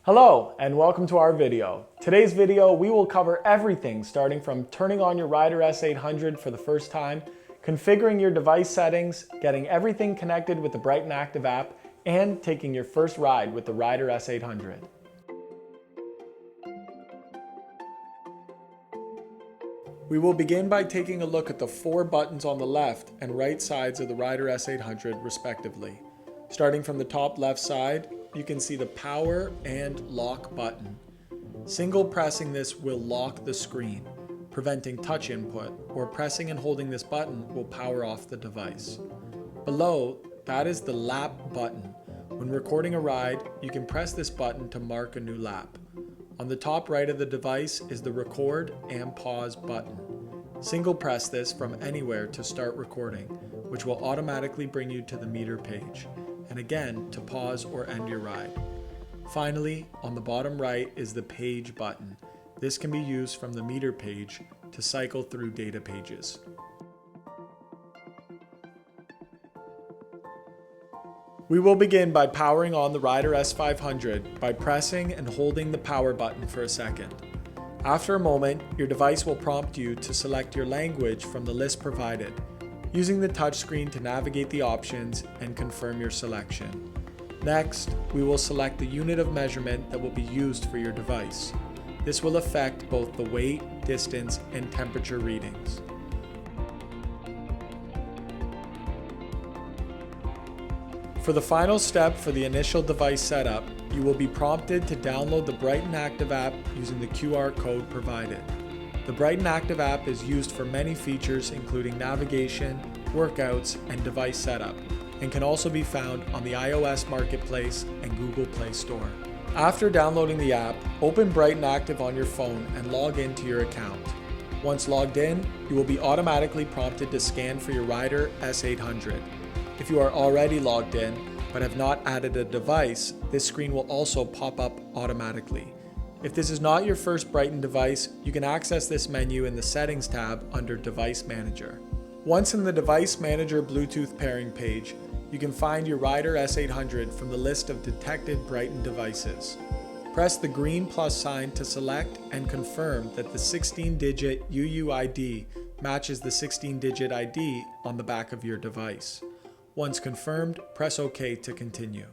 Hello and welcome to our video. Today's video we will cover everything starting from turning on your Rider S800 for the first time, configuring your device settings, getting everything connected with the Bryton Active App, and taking your first ride with the Rider S800. We will begin by taking a look at the four buttons on the left and right sides of the Rider S800 respectively. Starting from the top left side, you can see the power and lock button. Single pressing this will lock the screen, preventing touch input, or pressing and holding this button will power off the device. Below, that is the lap button. When recording a ride, you can press this button to mark a new lap. On the top right of the device is the record and pause button. Single press this from anywhere to start recording, which will automatically bring you to the meter page, and again to pause or end your ride. Finally, on the bottom right is the page button. This can be used from the meter page to cycle through data pages. We will begin by powering on the Rider S500 by pressing and holding the power button for a second. After a moment, your device will prompt you to select your language from the list provided, using the touchscreen to navigate the options and confirm your selection. Next, we will select the unit of measurement that will be used for your device. This will affect both the weight, distance, and temperature readings. For the final step for the initial device setup, you will be prompted to download the Bryton Active App using the QR code provided. The Bryton Active App is used for many features including navigation, workouts, and device setup, and can also be found on the iOS Marketplace and Google Play Store. After downloading the app, open Bryton Active on your phone and log into your account. Once logged in, you will be automatically prompted to scan for your Rider S800. If you are already logged in but have not added a device, this screen will also pop up automatically. If this is not your first Bryton device, you can access this menu in the Settings tab under Device Manager. Once in the Device Manager Bluetooth pairing page, you can find your Rider S800 from the list of detected Bryton devices. Press the green plus sign to select and confirm that the 16-digit UUID matches the 16-digit ID on the back of your device. Once confirmed, press OK to continue.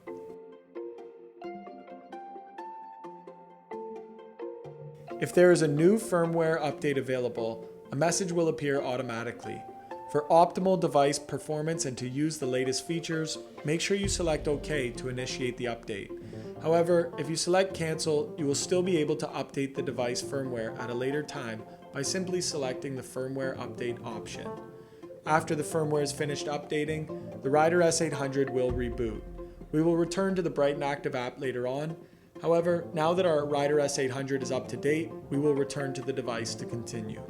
If there is a new firmware update available, a message will appear automatically. For optimal device performance and to use the latest features, make sure you select OK to initiate the update. However, if you select Cancel, you will still be able to update the device firmware at a later time by simply selecting the Firmware Update option. After the firmware is finished updating, the Rider S800 will reboot. We will return to the Bryton Active App later on. However, now that our Rider S800 is up to date, we will return to the device to continue.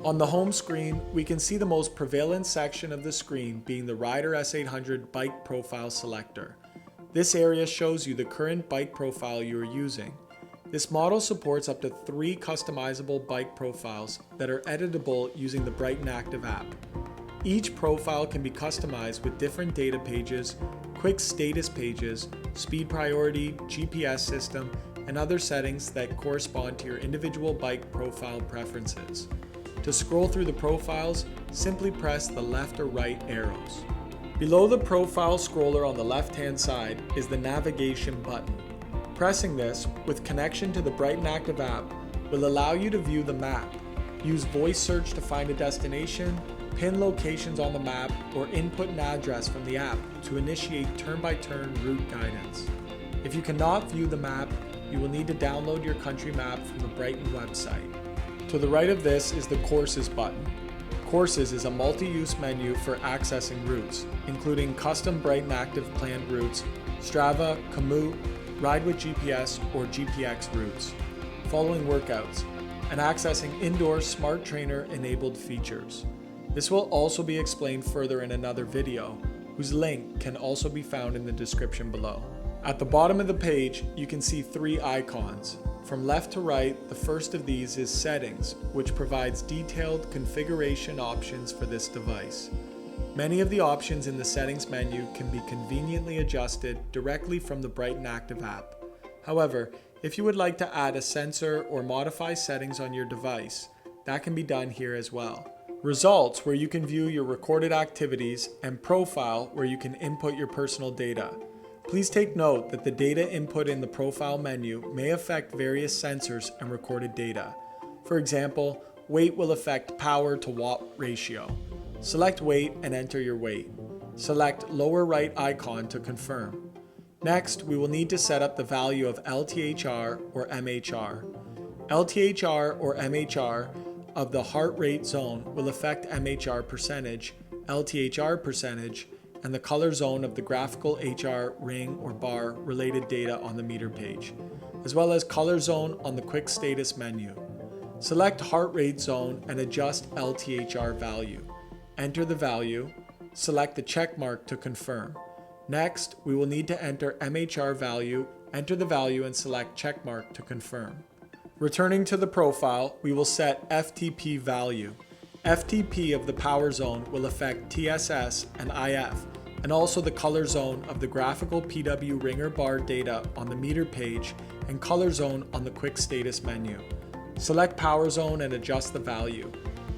On the home screen, we can see the most prevalent section of the screen being the Rider S800 Bike Profile Selector. This area shows you the current bike profile you are using. This model supports up to 3 customizable bike profiles that are editable using the Bryton Active App. Each profile can be customized with different data pages, quick status pages, speed priority, GPS system, and other settings that correspond to your individual bike profile preferences. To scroll through the profiles, simply press the left or right arrows. Below the profile scroller on the left-hand side is the navigation button. Pressing this, with connection to the Bryton Active App, will allow you to view the map, use voice search to find a destination, pin locations on the map, or input an address from the app to initiate turn-by-turn route guidance. If you cannot view the map, you will need to download your country map from the Bryton website. To the right of this is the Courses button. Courses is a multi-use menu for accessing routes, including custom Bryton Active planned routes, Strava, Komoot, Ride with GPS, or GPX routes, following workouts, and accessing indoor smart trainer enabled features. This will also be explained further in another video, whose link can also be found in the description below. At the bottom of the page, you can see 3 icons. From left to right, the first of these is Settings, which provides detailed configuration options for this device. Many of the options in the settings menu can be conveniently adjusted directly from the Bryton Active app. However, if you would like to add a sensor or modify settings on your device, that can be done here as well. Results, where you can view your recorded activities, and Profile, where you can input your personal data. Please take note that the data input in the Profile menu may affect various sensors and recorded data. For example, weight will affect power to watt ratio. Select weight and enter your weight. Select lower right icon to confirm. Next, we will need to set up the value of LTHR or MHR. LTHR or MHR of the heart rate zone will affect MHR percentage, LTHR percentage, and the color zone of the graphical HR ring or bar related data on the meter page, as well as color zone on the quick status menu. Select heart rate zone and adjust LTHR value. Enter the value. Select the check mark to confirm. Next, we will need to enter MHR value, enter the value and select check mark to confirm. Returning to the profile, we will set FTP value. FTP of the power zone will affect TSS and IF, and also the color zone of the graphical PW ringer bar data on the meter page and color zone on the quick status menu. Select power zone and adjust the value.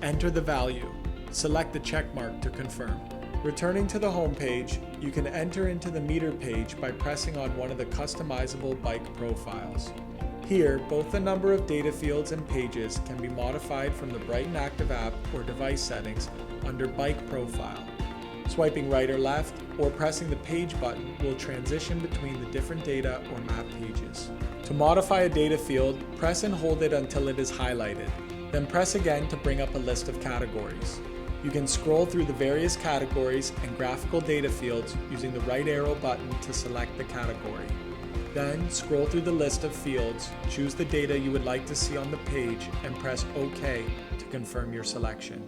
Enter the value. Select the check mark to confirm. Returning to the home page, you can enter into the meter page by pressing on one of the customizable bike profiles. Here, both the number of data fields and pages can be modified from the Bryton Active App or device settings under Bike Profile. Swiping right or left or pressing the page button will transition between the different data or map pages. To modify a data field, press and hold it until it is highlighted. Then press again to bring up a list of categories. You can scroll through the various categories and graphical data fields using the right arrow button to select the category. Then scroll through the list of fields, choose the data you would like to see on the page, and press OK to confirm your selection.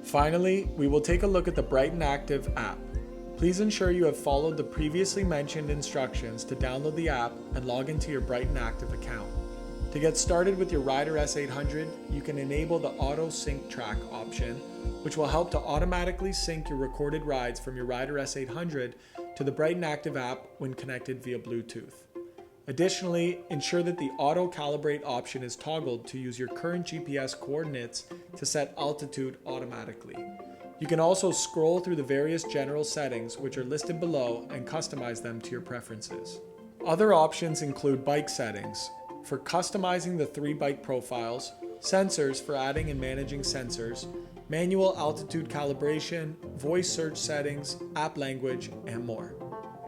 Finally, we will take a look at the Bryton Active app. Please ensure you have followed the previously mentioned instructions to download the app and log into your Bryton Active account. To get started with your Rider S800, you can enable the Auto Sync Track option, which will help to automatically sync your recorded rides from your Rider S800 to the Bryton Active app when connected via Bluetooth. Additionally, ensure that the Auto Calibrate option is toggled to use your current GPS coordinates to set altitude automatically. You can also scroll through the various general settings which are listed below and customize them to your preferences. Other options include bike settings, for customizing the 3 bike profiles, sensors for adding and managing sensors, manual altitude calibration, voice search settings, app language, and more.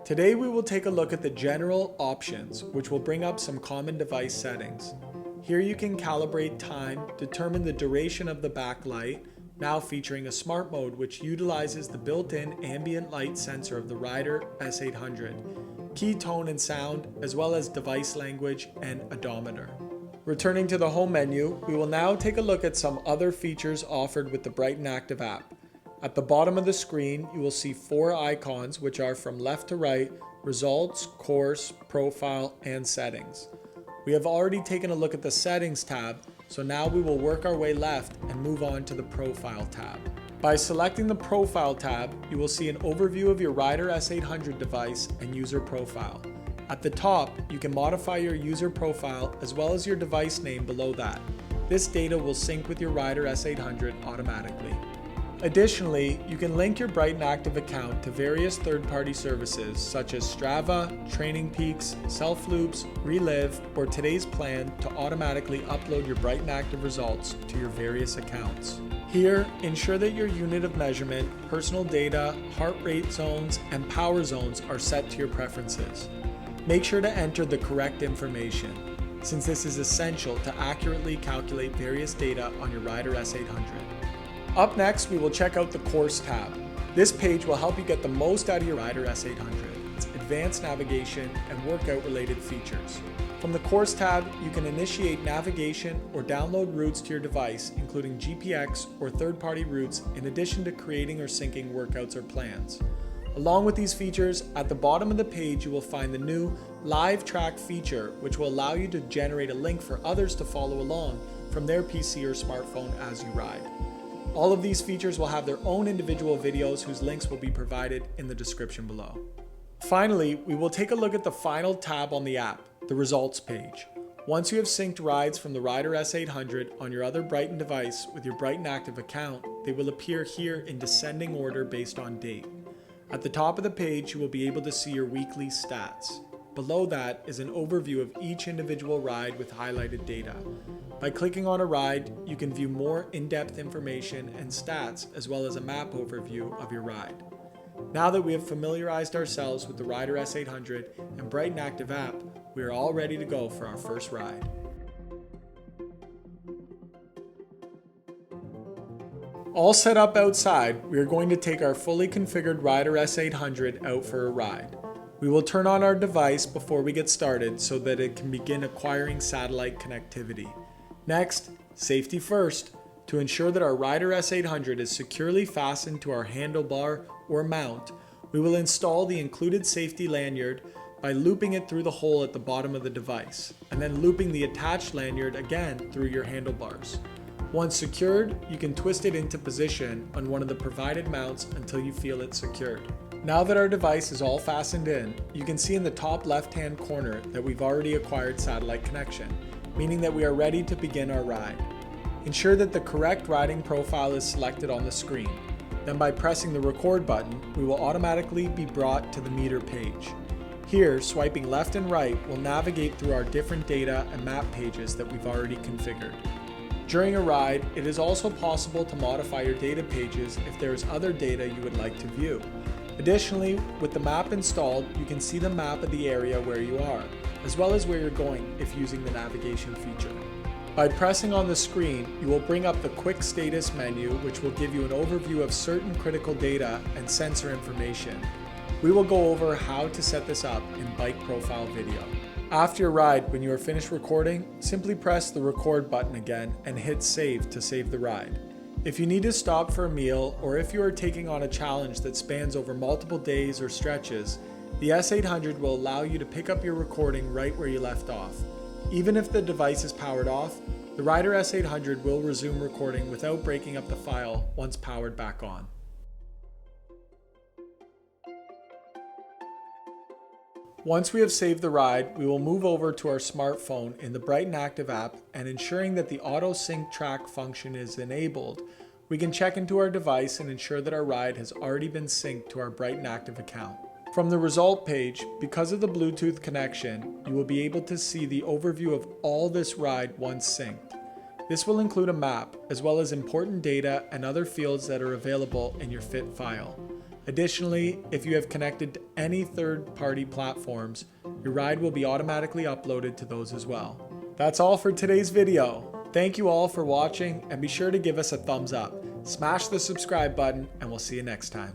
Today we will take a look at the general options, which will bring up some common device settings. Here you can calibrate time, determine the duration of the backlight, now featuring a smart mode which utilizes the built-in ambient light sensor of the Rider S800, key tone and sound, as well as device language and odometer. Returning to the home menu, we will now take a look at some other features offered with the Bryton Active app. At the bottom of the screen, you will see 4 icons which are from left to right: Results, Course, Profile, and Settings. We have already taken a look at the Settings tab, so now we will work our way left and move on to the Profile tab. By selecting the Profile tab, you will see an overview of your Rider S800 device and user profile. At the top, you can modify your user profile as well as your device name below that. This data will sync with your Rider S800 automatically. Additionally, you can link your Bryton Active account to various third-party services such as Strava, Training Peaks, Self-Loops, Relive, or Today's Plan to automatically upload your Bryton Active results to your various accounts. Here, ensure that your unit of measurement, personal data, heart rate zones, and power zones are set to your preferences. Make sure to enter the correct information, since this is essential to accurately calculate various data on your Rider S800. Up next, we will check out the Course tab. This page will help you get the most out of your Rider S800, its advanced navigation and workout-related features. From the Course tab, you can initiate navigation or download routes to your device, including GPX or third-party routes, in addition to creating or syncing workouts or plans. Along with these features, at the bottom of the page you will find the new Live Track feature, which will allow you to generate a link for others to follow along from their PC or smartphone as you ride. All of these features will have their own individual videos whose links will be provided in the description below. Finally, we will take a look at the final tab on the app, the results page. Once you have synced rides from the Rider S800 on your other Bryton device with your Bryton Active account, they will appear here in descending order based on date. At the top of the page, you will be able to see your weekly stats. Below that is an overview of each individual ride with highlighted data. By clicking on a ride, you can view more in-depth information and stats, as well as a map overview of your ride. Now that we have familiarized ourselves with the Rider S800 and Bryton Active App, we are all ready to go for our first ride. All set up outside, we are going to take our fully configured Rider S800 out for a ride. We will turn on our device before we get started so that it can begin acquiring satellite connectivity. Next, safety first. To ensure that our Rider S800 is securely fastened to our handlebar or mount, we will install the included safety lanyard by looping it through the hole at the bottom of the device, and then looping the attached lanyard again through your handlebars. Once secured, you can twist it into position on one of the provided mounts until you feel it secured. Now that our device is all fastened in, you can see in the top left-hand corner that we've already acquired satellite connection, meaning that we are ready to begin our ride. Ensure that the correct riding profile is selected on the screen. Then by pressing the record button, we will automatically be brought to the meter page. Here, swiping left and right will navigate through our different data and map pages that we've already configured. During a ride, it is also possible to modify your data pages if there is other data you would like to view. Additionally, with the map installed, you can see the map of the area where you are, as well as where you're going if using the navigation feature. By pressing on the screen, you will bring up the Quick Status menu, which will give you an overview of certain critical data and sensor information. We will go over how to set this up in Bike Profile video. After your ride, when you are finished recording, simply press the record button again and hit save to save the ride. If you need to stop for a meal, or if you are taking on a challenge that spans over multiple days or stretches, the S800 will allow you to pick up your recording right where you left off. Even if the device is powered off, the Rider S800 will resume recording without breaking up the file once powered back on. Once we have saved the ride, we will move over to our smartphone in the Bryton Active App, and ensuring that the auto sync track function is enabled, we can check into our device and ensure that our ride has already been synced to our Bryton Active account. From the result page, because of the Bluetooth connection, you will be able to see the overview of all this ride once synced. This will include a map, as well as important data and other fields that are available in your FIT file. Additionally, if you have connected to any third-party platforms, your ride will be automatically uploaded to those as well. That's all for today's video. Thank you all for watching, and be sure to give us a thumbs up. Smash the subscribe button, and we'll see you next time.